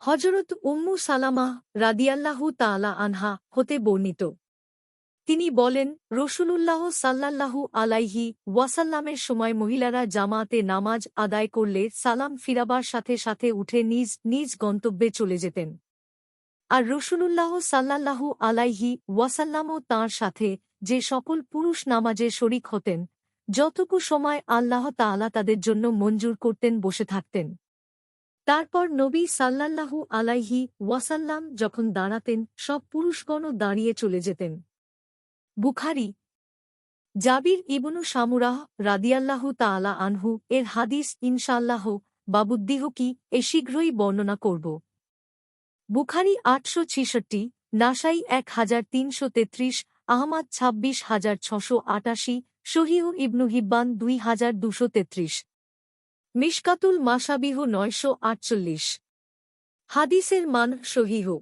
হযরত উম্মু সালামাহ রাদিয়াল্লাহু তাআলা আনহা হতে বর্ণিত। তিনি বলেন, রাসূলুল্লাহ সাল্লাল্লাহু আলাইহি ওয়াসাল্লামের সময় মহিলারা জামাতে নামাজ আদায় করলে সালাম ফিরাবার সাথে সাথে উঠে নিজ নিজ গন্তব্যে চলে যেতেন। আর রাসূলুল্লাহ সাল্লাল্লাহু আলাইহি ওয়াসাল্লামও তাঁর সাথে যে সকল পুরুষ নামাজে শরিক হতেন, যতটুকু সময় আল্লাহ তাআলা তাদের জন্য মঞ্জুর করতেন বসে থাকতেন। তারপর নবী সাল্লাল্লাহু আলাইহি ওয়াসাল্লাম যখন দাঁড়াতেন সব পুরুষগণও দাঁড়িয়ে চলে যেতেন। বুখারী। জাবির ইবনু সামুরাহ রাদিয়াল্লাহু তাআলা আনহু এর হাদিস ইনশাআল্লাহ বাবুদ্দিহকি এ শীঘ্রই বর্ণনা করব। বুখারী ৮৬৬, নাসাই ১৩৩৩, আহমাদ ২৬৬৮৮, সহিহ ইবনু হিব্বান ২২৩৩। মিশকাতুল মাশাবিহ ৯৪৮। হাদিসের মান সহিহ।